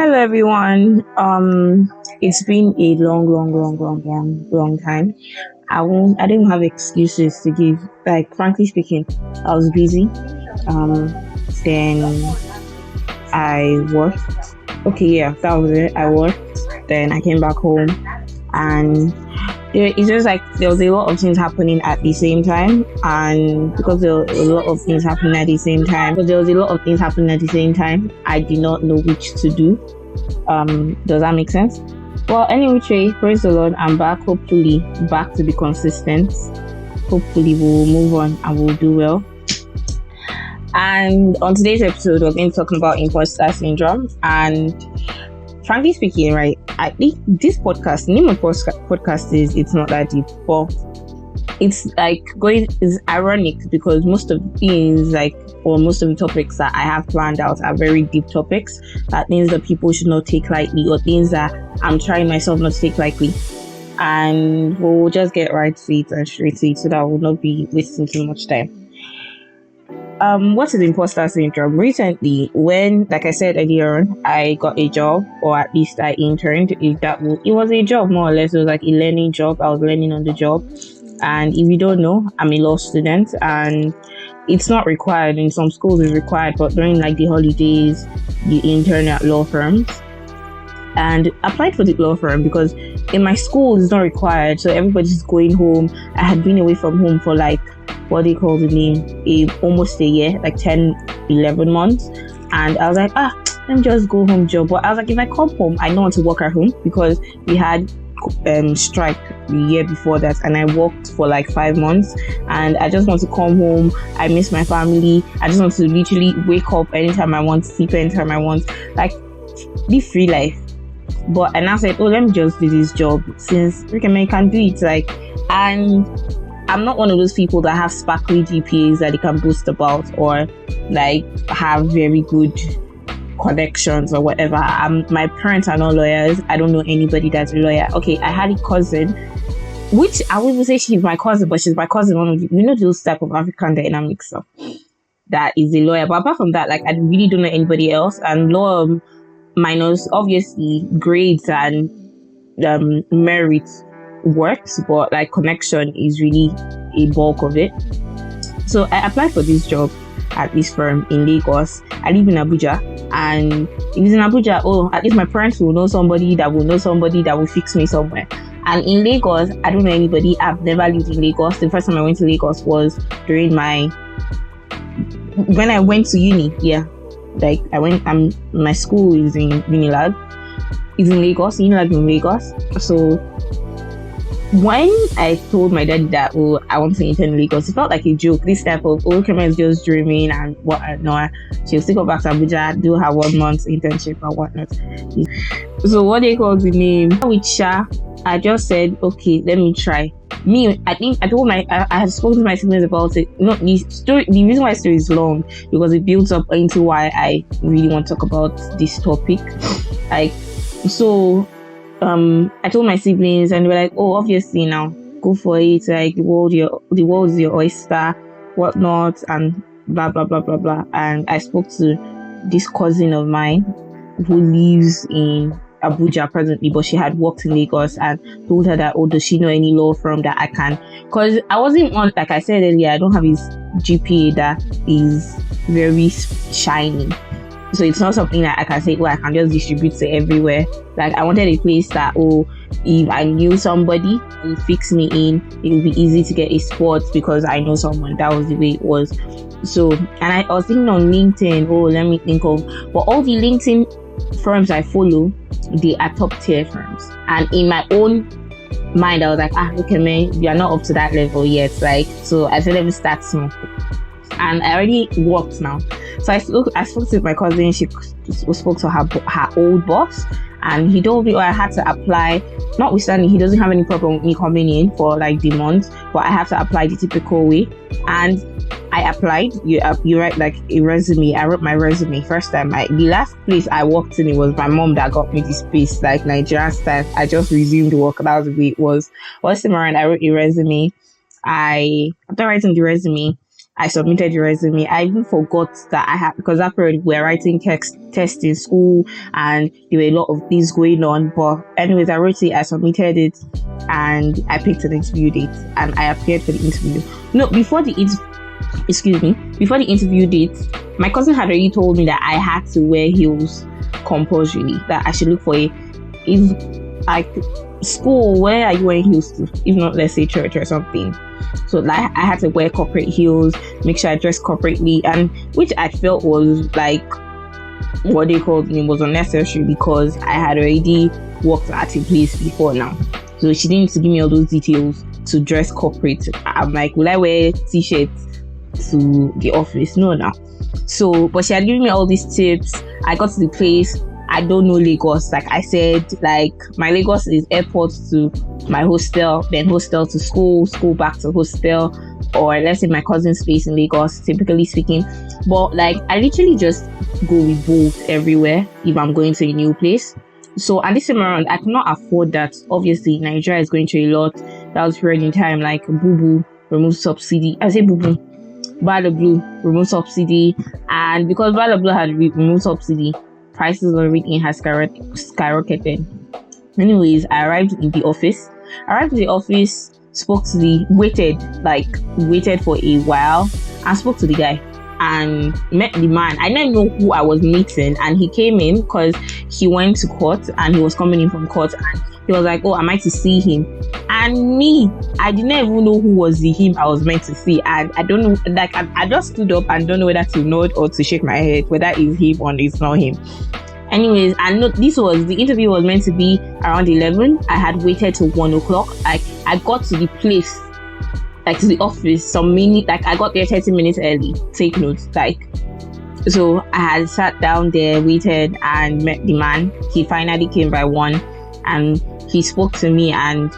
Hello everyone. It's been a long time. I didn't have excuses to give. Like frankly speaking, I was busy. Um, then I worked. Okay, yeah, that was it. I worked. Then I came back home, and it's just like there was a lot of things happening at the same time, and because there were a lot of things happening at the same time, I did not know which to do. Does that make sense? Well, anyway, Trey, praise the Lord. I'm back. Hopefully, back to be consistent. Hopefully, we'll move on and we'll do well. And on today's episode, we're going to be talking about imposter syndrome. And frankly speaking, right, I think this podcast, the name of podcast is It's Not That Deep, but it's like is ironic because most of the things most of the topics that I have planned out are very deep topics, that things that people should not take lightly, or things that I'm trying myself not to take lightly. And we'll just get right to it and straight to it so that I will not be wasting too much time. What is imposter syndrome? Recently, when, like I said earlier on, I got a job, or at least I interned, it was a job more or less. It was like a learning job. I was learning on the job. And if you don't know, I'm a law student, and it's not required. In some schools it's required, but during like the holidays, you intern at law firms. And I applied for the law firm because in my school it's not required, so everybody's going home. I had been away from home for like, what they call the name, almost a year, like 10-11 months. And I was like, let me just go home job. But I was like, if I come home, I don't want to work at home, because we had strike the year before that, and I worked for like 5 months, and I just want to come home. I miss my family. I just want to literally wake up anytime I want, sleep anytime I want, like live free life. But and I said, let me just do this job since I can do it. Like, and I'm not one of those people that have sparkly GPAs that they can boast about, or like have very good connections or whatever. My parents are not lawyers. I don't know anybody that's a lawyer. Okay, I had a cousin, which I wouldn't say she's my cousin, but she's my cousin. One of those type of African dynamic stuff, that is a lawyer. But apart from that, like, I really don't know anybody else. And law, minus obviously grades and merit works, but like connection is really a bulk of it. So I applied for this job at this firm in Lagos. I live in Abuja, and if it's in Abuja, at least my parents will know somebody that will fix me somewhere. And in Lagos, I don't know anybody. I've never lived in Lagos. The first time I went to Lagos was when I went to uni. Yeah, like my school is in Unilag. It's in Lagos. Unilag in Lagos. So when I told my dad that I want to intern in Lagos, it felt like a joke. This type of Kema is just dreaming and whatnot. She'll still go back to Abuja, do her 1 month internship and whatnot. So what they call the name with Sha, I just said, okay, let me try. I think I had spoken to my siblings about it. No, the reason why the story is long, because it builds up into why I really want to talk about this topic. I told my siblings, and they were like, obviously now, go for it, like the world is your oyster, whatnot, and blah blah blah blah blah. And I spoke to this cousin of mine who lives in Abuja presently, but she had worked in Lagos, and told her that, does she know any law firm that I can, because I wasn't on, like I said earlier, I don't have his GPA that is very shiny. So it's not something that I can say, I can just distribute to everywhere. Like, I wanted a place that, if I knew somebody who would fix me in, it would be easy to get a spot because I know someone. That was the way it was. So, and I was thinking on LinkedIn, let me think of, but all the LinkedIn firms I follow, they are top tier firms. And in my own mind, I was like, okay, man, you are not up to that level yet. Like, so I said, let me start small. And I already worked now. So I spoke to my cousin. She spoke to her old boss, and he told me, I had to apply. Notwithstanding, he doesn't have any problem with me coming in for like the month, but I have to apply the typical way. And I applied. You write like a resume. I wrote my resume first time. The last place I worked in, it was my mom that got me this place, like Nigerian style. I just resumed work. That was the way it was. First time around, I wrote a resume. After writing the resume, I submitted the resume. I even forgot that I had, because that period we were writing tests in school and there were a lot of things going on. But anyways, I wrote it, I submitted it, and I picked an interview date and I appeared for the interview. No, before the interview date, my cousin had already told me that I had to wear heels compulsorily, that I should look for if like school, where are you wearing heels to? If not, let's say church or something. So like I had to wear corporate heels, make sure I dressed corporately, and which I felt was like what they called me was unnecessary because I had already worked at a place before now. So she didn't need to give me all those details to dress corporate. I'm like, will I wear t-shirts to the office? No, now. So, but she had given me all these tips. I got to the place. I don't know Lagos. Like I said, like my Lagos is airport to my hostel, then hostel to school, school back to hostel, or let's say my cousin's place in Lagos, typically speaking. But like I literally just go with both everywhere if I'm going to a new place. So, and this time around, I cannot afford that. Obviously, Nigeria is going through a lot. That was period in time, like Boo remove subsidy. I say Boo Bala Blue remove subsidy, and because Bala Blue had removed subsidy, prices of everything has skyrocketed. Anyways, I arrived in the office. Spoke to waited for a while, and spoke to the guy and met the man. I didn't know who I was meeting, and he came in because he went to court and he was coming in from court, and he was like, oh, am I to see him? And me, I didn't even know who was the him I was meant to see, and I don't know, like I just stood up and don't know whether to nod or to shake my head whether it's him or it's not him. Anyways, and no, the interview was meant to be around 11. I had waited till 1 o'clock. I got to the place, like to the office, I got there 30 minutes early. Take notes, so I had sat down there, waited, and met the man. He finally came by 1, and he spoke to me. And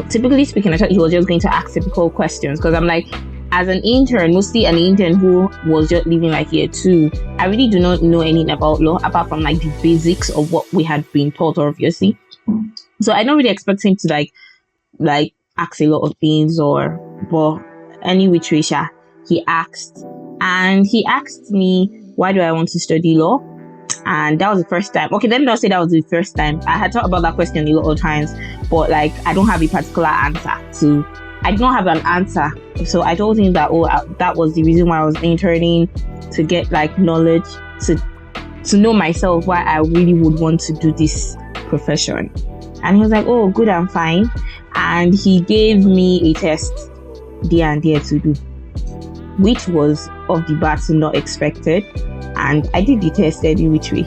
typically speaking, I thought he was just going to ask typical questions, because I'm like, as an intern, mostly an intern who was just living like year 2, I really do not know anything about law apart from like the basics of what we had been taught, obviously. So I don't really expect him to like ask a lot of things, but any which way, he asked me, why do I want to study law? And that was the first time. Okay, let me not say that was the first time. I had thought about that question a lot of times, but like I don't have a particular answer to. I did not have an answer. So I told him that that was the reason why I was interning, to get like knowledge, to know myself why I really would want to do this profession. And he was like, oh, good and fine. And he gave me a test there and there to do, which was off the bat not expected. And I did the test any which way.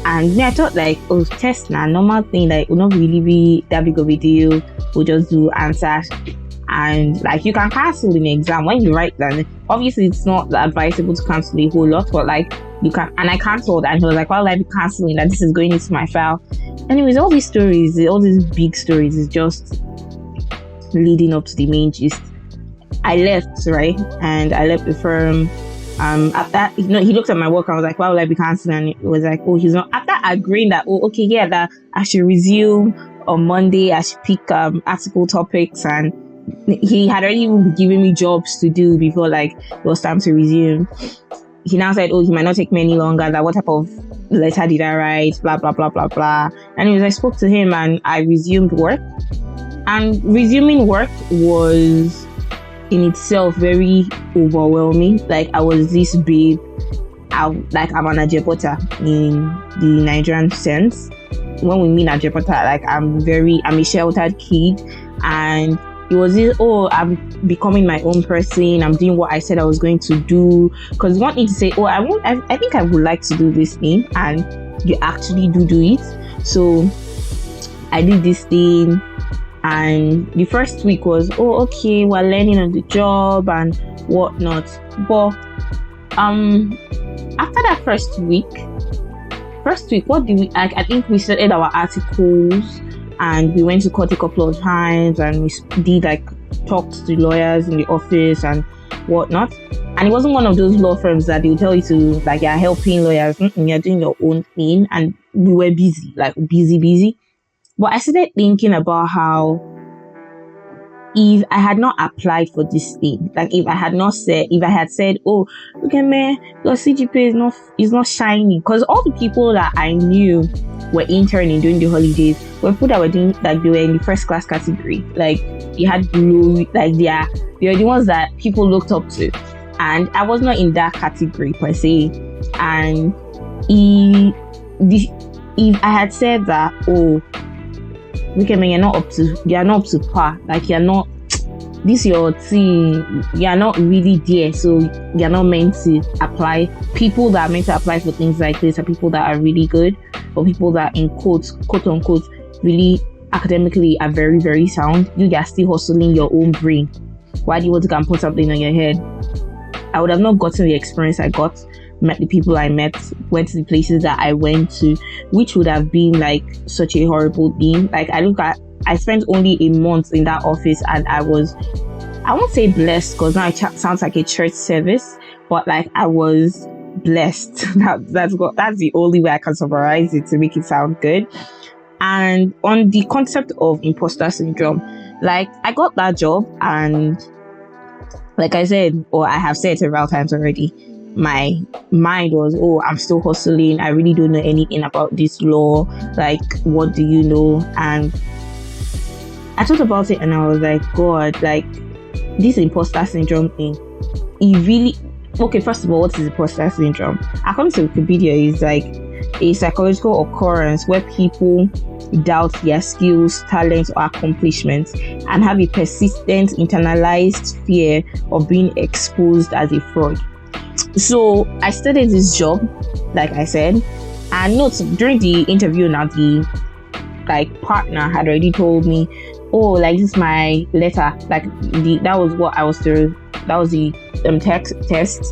And I thought like, oh, test now, normal thing, like will not really be that big of a deal. We'll just do answers. And like you can cancel in the exam when you write that. Obviously, it's not advisable to cancel a whole lot, but like you can. And I cancelled, and he was like, "Why will I be cancelling? That this is going into my file." Anyways, all these big stories is just leading up to the main gist. I left, right, and I left the firm. After he looked at my work and was like, "Why will I be cancelling?" And it was like, "Oh, he's not." After agreeing that, "Oh, okay, yeah, that I should resume on Monday. I should pick article topics," and he had already even been giving me jobs to do before like it was time to resume. He now said, oh, he might not take me any longer, that what type of letter did I write, blah blah blah blah blah. Anyways, I spoke to him and I resumed work, and resuming work was in itself very overwhelming. Like I was this babe, I'm an Ajepota in the Nigerian sense. When we mean Ajepota, like I'm a sheltered kid, and it was this, oh, I'm becoming my own person. I'm doing what I said I was going to do. Because one thing to say, oh, I think I would like to do this thing, and you actually do it. So I did this thing, and the first week was, oh, okay, we're learning on the job and whatnot. But after that first week, what did we? I think we started our articles. And we went to court a couple of times, and we did like talks to lawyers in the office and whatnot. And it wasn't one of those law firms that they'll tell you to like you're helping lawyers, you're doing your own thing. And we were busy. But I started thinking about how if I had not applied for this thing, like if I had said, oh, look at me, your CGPA is not shining, because all the people that I knew were interning during the holidays were people that were doing, like, they were in the first class category, like they had glory, like they were the ones that people looked up to, and I was not in that category per se. And if I had said that, oh, look at me, you're not up to par, like you're not, this your thing, you're not really there, so you're not meant to apply. People that are meant to apply for things like this are people that are really good, or people that, in quote unquote, really academically are very, very sound. You are still hustling your own brain. Why do you want to go and put something on your head? I would have not gotten the experience I got, met the people I met, went to the places that I went to, which would have been like such a horrible thing. Like, I spent only a month in that office, and I won't say blessed, because now it sounds like a church service, but like I was blessed. That's the only way I can summarize it to make it sound good. And on the concept of imposter syndrome, like, I got that job, and like I said, or I have said several times already, my mind was, oh, I'm still hustling, I really don't know anything about this law, like, what do you know? And I thought about it, and I was like, God, like, this imposter syndrome thing, it really, okay, first of all, what is imposter syndrome? According to Wikipedia, it's like a psychological occurrence where people doubt their skills, talents, or accomplishments, and have a persistent internalized fear of being exposed as a fraud. So I started this job, like I said, and note, during the interview now, the partner had already told me, oh, like, this is my letter, like that was what I was through. That was the test.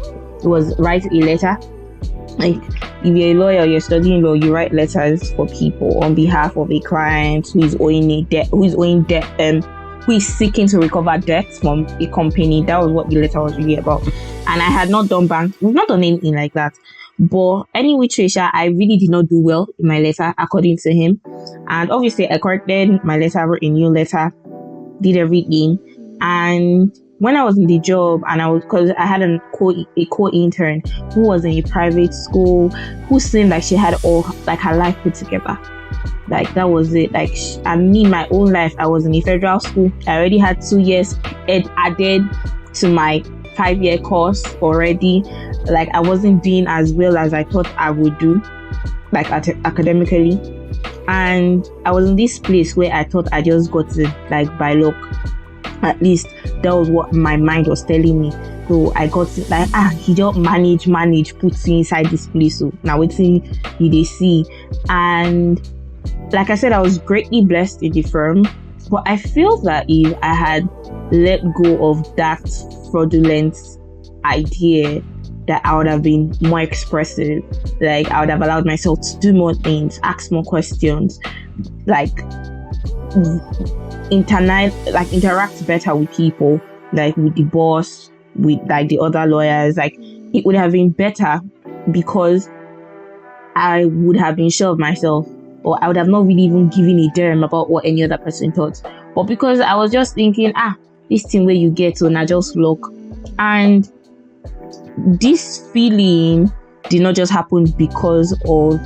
It was write a letter. Like, if you're a lawyer, you're studying law, you write letters for people on behalf of a client who is owing debt, who is seeking to recover debt from a company. That was what the letter was really about. And I had not done we've not done anything like that. But anyway, Trisha, I really did not do well in my letter, according to him. And obviously, I corrected my letter, wrote a new letter, did everything. And when I was in the job, and because I had a co-intern who was in a private school, who seemed like she had all, like, her life put together. Like, that was it. Like, my own life, I was in a federal school. I already had 2 years added to my 5-year course already. Like, I wasn't doing as well as I thought I would do, like, academically. And I was in this place where I thought I just got it, like, by luck. At least that was what my mind was telling me. So I got it, like, he just manage, put you inside this place. So now waiting, they see. And like I said, I was greatly blessed in the firm. But I feel that if I had let go of that fraudulent idea, that I would have been more expressive. Like, I would have allowed myself to do more things, ask more questions, like, interact better with people, like with the boss, with like the other lawyers. Like, it would have been better, because I would have been sure of myself, or I would have not really even given a damn about what any other person thought. But because I was just thinking, this thing where you get to, and just look. And this feeling did not just happen because of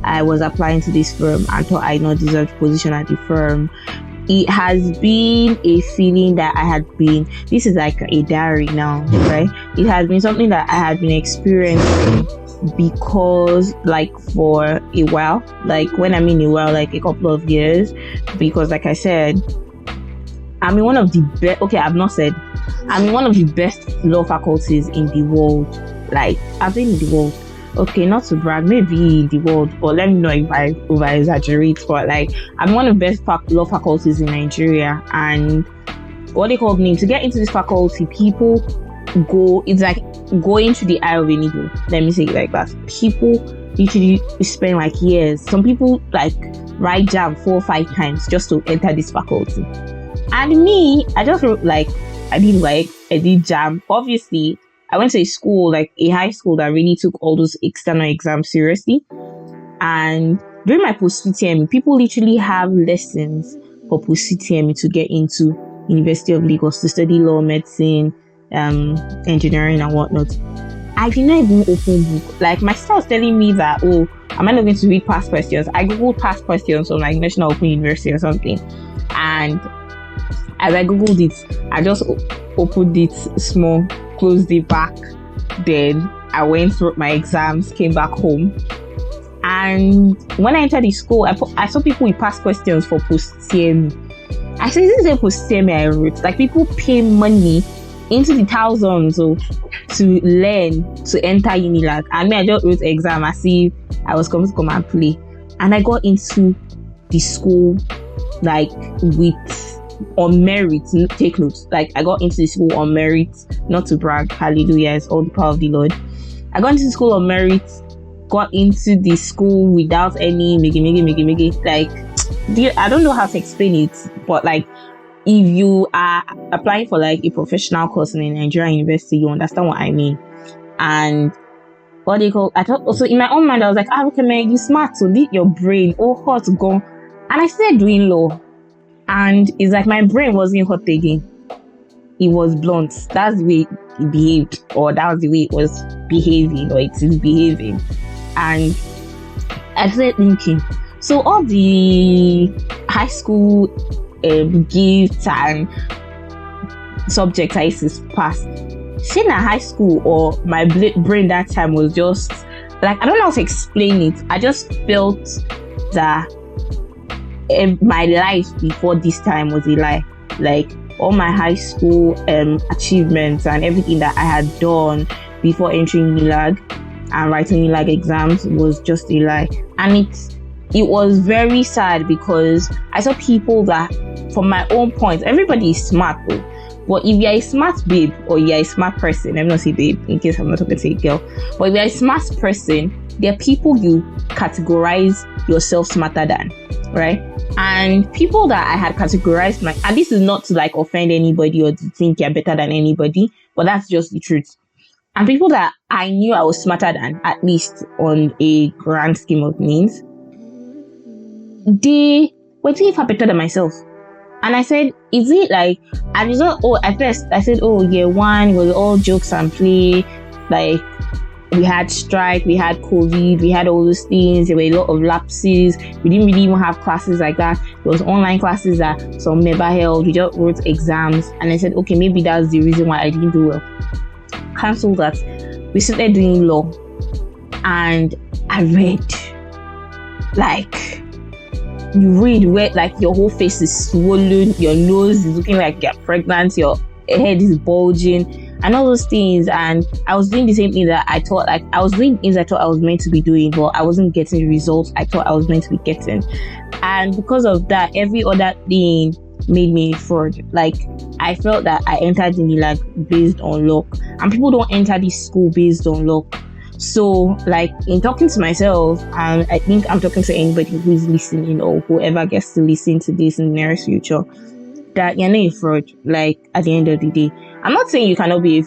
I was applying to this firm and thought I not deserved position at the firm. It has been a feeling that I had been, this is like a diary now, right? It has been something that I had been experiencing, because, like, for a while, like, when I mean a while, like a couple of years, because like I said, I'm in one of the best, I'm in one of the best law faculties in the world. Like, I've been in the world. Okay, not to brag, maybe in the world, but let me know if I over exaggerate. But like, I'm one of the best law faculties in Nigeria, and what they call me to get into this faculty, people it's like going to the eye of a needle. Let me say it like that. People literally spend like years. Some people like write jam 4 or 5 times just to enter this faculty. And me, I just wrote I did jam. Obviously, I went to a school, like a high school, that really took all those external exams seriously. And during my post-UTME, people literally have lessons for post-UTME to get into University of Lagos to study law, medicine, engineering and whatnot. I did not even open book. Like my sister was telling me that, oh, am I not going to read past questions? I googled past questions on like National Open University or something, and as I googled it, I just opened it small, closed it back. Then I went through my exams, came back home, and when I entered the school, I saw people with past questions for post-CME. I said, this is a post-CME I wrote. Like people pay money into the thousands to learn to enter Unilag, and me, I just wrote exam as if I was coming to come and play, and I got into the school like with on merit. Take notes, like I got into the school on merit, not to brag, hallelujah, it's all the power of the Lord. I got into the school on merit, got into the school without any migi. Like I don't know how to explain it, but like if you are applying for like a professional course in a Nigerian university, you understand what I mean. And what they call, I thought also in my own mind, I was like, okay, man, you smart, so lead your brain, hot go. And I started doing law. And it's like my brain wasn't hot again. It was blunt. That's the way it behaved, or that was the way it was behaving, or it is behaving. And I started thinking, so all the high school gifts and subjects I used to pass, seeing at high school, or my brain that time was just like, I don't know how to explain it. I just felt that my life before this time was a lie. Like all my high school achievements and everything that I had done before entering Unilag and writing Unilag exams was just a lie. And it was very sad because I saw people that, from my own point, everybody is smart though. But if you're a smart babe or you're a smart person, let me not say babe in case I'm not talking to a girl, but if you're a smart person, there are people you categorize yourself smarter than, right? And people that I had categorized, and this is not to like offend anybody or to think you're better than anybody, but that's just the truth. And people that I knew I was smarter than, at least on a grand scheme of things, they were doing far better than myself. And I said, is it like, and it's not, at first I said, year one was all jokes and play. Like, we had strike, we had COVID, we had all those things. There were a lot of lapses. We didn't really even have classes like that. There was online classes that some never held. We just wrote exams. And I said, okay, maybe that's the reason why I didn't do well. Cancel that. We started doing law. And I read, like, you read where like your whole face is swollen, your nose is looking like you're pregnant, your head is bulging, and all those things. And I was doing the same thing that I thought, like I was doing things I thought I was meant to be doing, but I wasn't getting the results I thought I was meant to be getting. And because of that, every other thing made me a fraud. Like I felt that I entered in like based on luck, and people don't enter this school based on luck. So, like, in talking to myself, and I think I'm talking to anybody who's listening or whoever gets to listen to this in the nearest future, that you're not a fraud. Like, at the end of the day, I'm not saying you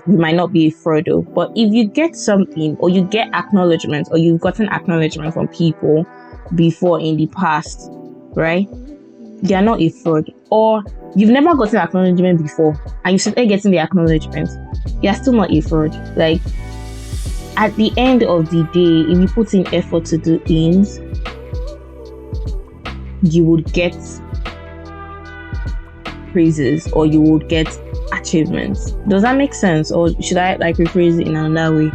might not be a fraud though, but if you get something, or you get acknowledgement, or you've gotten acknowledgement from people before in the past, right? You're not a fraud. Or you've never gotten acknowledgement before, and you started getting the acknowledgement, you're still not a fraud. Like, at the end of the day, if you put in effort to do things, you would get praises, or you would get achievements. Does that make sense? Or should I like rephrase it in another way?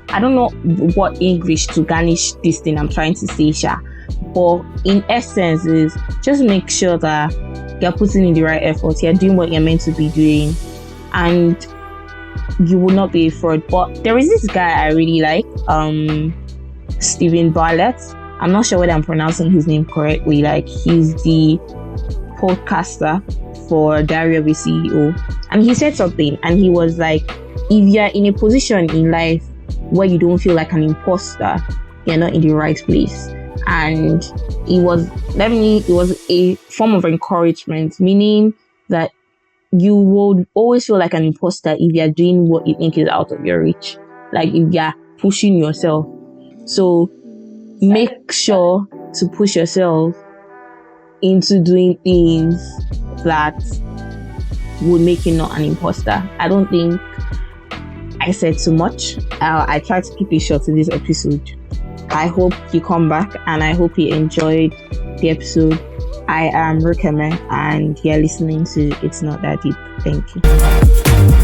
I don't know what English to garnish this thing I'm trying to say, Sha. But in essence is just make sure that you're putting in the right effort, you're doing what you're meant to be doing, and you will not be a fraud. But there is this guy I really like, Stephen Bartlett. I'm not sure whether I'm pronouncing his name correctly. Like, he's the podcaster for Diary of a CEO, and he said something, and he was like, if you're in a position in life where you don't feel like an imposter, you're not in the right place. And it was a form of encouragement, meaning that you would always feel like an imposter if you're doing what you think is out of your reach, like if you're pushing yourself. So make sure to push yourself into doing things that would make you not an imposter. I don't think I said too much. I tried to keep it short in this episode. I hope you come back and I hope you enjoyed the episode. I am Rukeme and you're listening to It's Not That Deep. Thank you.